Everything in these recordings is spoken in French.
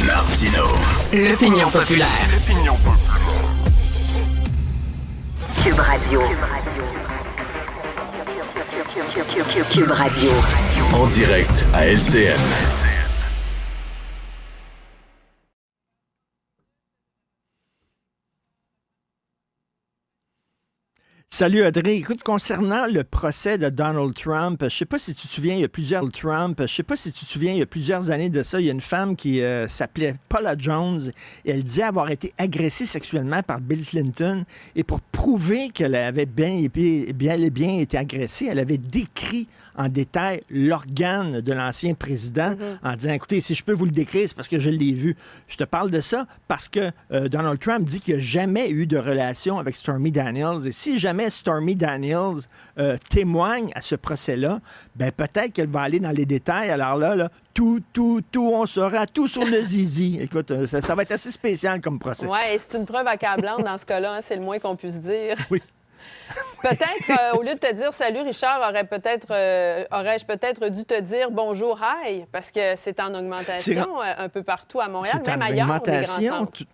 Martino. L'opinion populaire. Cube Radio. Cube Radio. En direct à LCN. Salut Audrey. Écoute, concernant le procès de Donald Trump, je sais pas si tu te souviens, il y a plusieurs années de ça, il y a une femme qui s'appelait Paula Jones et elle disait avoir été agressée sexuellement par Bill Clinton et pour prouver qu'elle avait bien été agressée, elle avait décrit en détail l'organe de l'ancien président en disant, écoutez, si je peux vous le décrire, c'est parce que je l'ai vu. Je te parle de ça parce que Donald Trump dit qu'il n'a jamais eu de relation avec Stormy Daniels et si jamais Stormy Daniels témoigne à ce procès-là, ben peut-être qu'elle va aller dans les détails. Alors là, tout, on saura tout sur le zizi. Écoute, ça va être assez spécial comme procès. Oui, et c'est une preuve accablante dans ce cas-là, hein, c'est le moins qu'on puisse dire. Oui. Peut-être, au lieu de te dire salut, Richard, aurais-je peut-être dû te dire bonjour, hi, parce que c'est en augmentation un peu partout à Montréal, même ailleurs, des grands centres.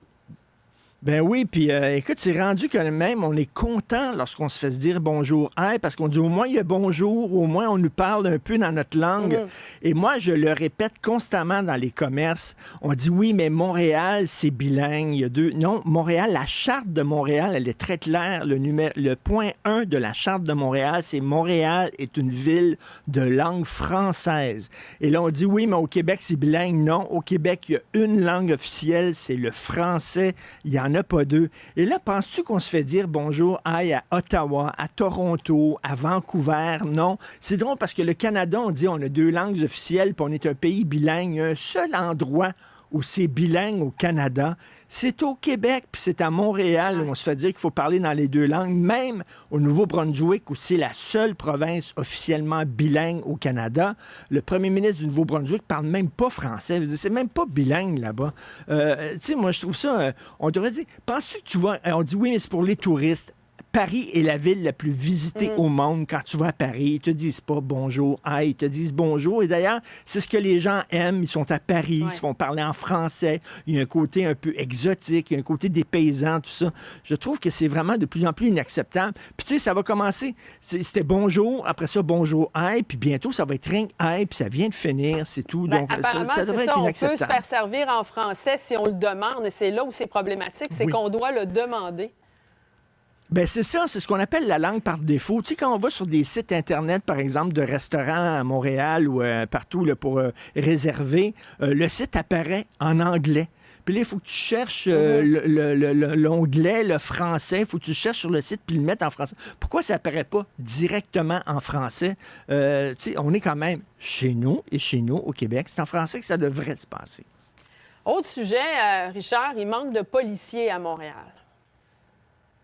Ben oui, puis écoute, c'est rendu que même on est content lorsqu'on se fait se dire bonjour, hey, parce qu'on dit au moins il y a bonjour, au moins on nous parle un peu dans notre langue. Et moi, je le répète constamment dans les commerces. On dit oui, mais Montréal, c'est bilingue. Il y a deux. Non, Montréal, la charte de Montréal, elle est très claire. Le point 1 de la charte de Montréal, c'est Montréal est une ville de langue française. Et là, on dit oui, mais au Québec, c'est bilingue. Non, au Québec, il y a une langue officielle, c'est le français. Il y en a pas deux. Et là, penses-tu qu'on se fait dire bonjour à Ottawa, à Toronto, à Vancouver? Non. C'est drôle parce que le Canada, on dit on a deux langues officielles puis on est un pays bilingue. Il y a un seul endroit où c'est bilingue au Canada, c'est au Québec, puis c'est à Montréal où on se fait dire qu'il faut parler dans les deux langues, même au Nouveau-Brunswick, où c'est la seule province officiellement bilingue au Canada. Le premier ministre du Nouveau-Brunswick parle même pas français. C'est même pas bilingue là-bas. Tu sais, moi, je trouve ça... on devrait dire... Penses-tu que tu vas... on dit oui, mais c'est pour les touristes. Paris est la ville la plus visitée au monde. Quand tu vas à Paris, ils te disent pas bonjour, ils te disent bonjour. Et d'ailleurs, c'est ce que les gens aiment. Ils sont à Paris, ils se font parler en français. Il y a un côté un peu exotique, il y a un côté des paysans, tout ça. Je trouve que c'est vraiment de plus en plus inacceptable. Puis tu sais, ça va commencer. C'était bonjour, après ça, bonjour, puis bientôt, ça va être ring, puis ça vient de finir, c'est tout. Ben, donc, apparemment, ça devrait c'est être ça, inacceptable. on peut se faire servir en français si on le demande. Et c'est là où c'est problématique, c'est qu'on doit le demander. Ben c'est ça, c'est ce qu'on appelle la langue par défaut. Tu sais, quand on va sur des sites Internet, par exemple, de restaurants à Montréal ou partout là, pour réserver, le site apparaît en anglais. Puis là, il faut que tu cherches l'onglet, le français. Il faut que tu cherches sur le site puis le mettre en français. Pourquoi ça apparaît pas directement en français? Tu sais, on est quand même chez nous, au Québec. C'est en français que ça devrait se passer. Autre sujet, Richard, il manque de policiers à Montréal.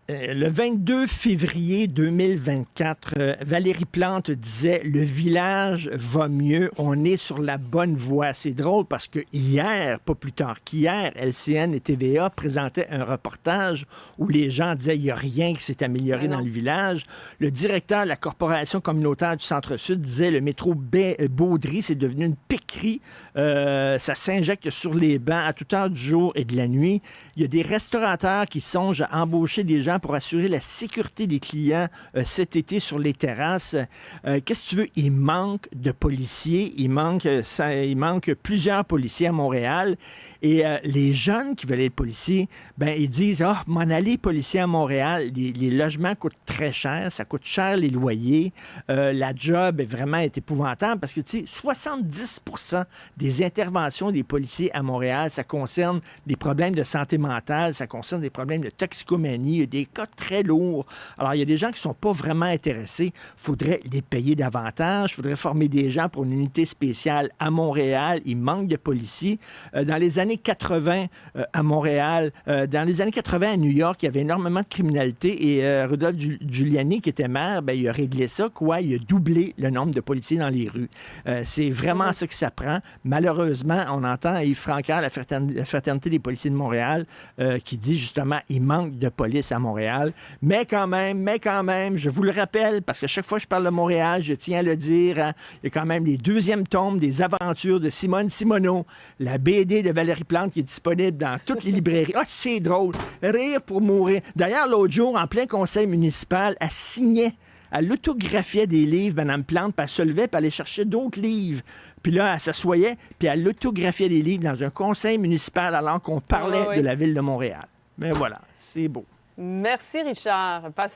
Le 22 février 2024, Valérie Plante disait « Le village va mieux, on est sur la bonne voie ». C'est drôle parce que hier, pas plus tard qu'hier, LCN et TVA présentaient un reportage où les gens disaient « Il n'y a rien qui s'est amélioré dans le village ». Le directeur de la corporation communautaire du Centre-Sud disait « Le métro Baudry, c'est devenu une piquerie. Ça s'injecte sur les bancs à toute heure du jour et de la nuit. » Il y a des restaurateurs qui songent à embaucher des gens pour assurer la sécurité des clients cet été sur les terrasses. Qu'est-ce que tu veux? Il manque de policiers. Il manque plusieurs policiers à Montréal. Et les jeunes qui veulent être policiers, ben ils disent « Ah, m'en aller policier à Montréal, les logements coûtent très cher, ça coûte cher les loyers. La job est vraiment épouvantable parce que, tu sais, 70% des interventions des policiers à Montréal, ça concerne des problèmes de santé mentale, ça concerne des problèmes de toxicomanie, il y a des cas très lourds. Alors, il y a des gens qui ne sont pas vraiment intéressés. Il faudrait les payer davantage. Il faudrait former des gens pour une unité spéciale à Montréal. Il manque de policiers. Dans les années 80 à Montréal, dans les années 80 à New York, il y avait énormément de criminalité et Rudolph Giuliani, qui était maire, ben, il a réglé ça. Il a doublé le nombre de policiers dans les rues. C'est vraiment ça que ça prend. Malheureusement, on entend Yves Francaire, la Fraternité des policiers de Montréal, qui dit justement il manque de police à Montréal. Montréal. Mais quand même, je vous le rappelle, parce que chaque fois que je parle de Montréal, je tiens à le dire, hein, il y a quand même les 2e tomes des aventures de Simone Simoneau, la BD de Valérie Plante qui est disponible dans toutes les librairies. Ah, c'est drôle. Rire pour mourir. D'ailleurs, l'autre jour, en plein conseil municipal, elle signait, elle autographiait des livres, Mme Plante, puis elle se levait, puis elle allait chercher d'autres livres. Puis là, elle s'assoyait, puis elle autographiait des livres dans un conseil municipal alors qu'on parlait de la ville de Montréal. Mais voilà, c'est beau. Merci, Richard. Passe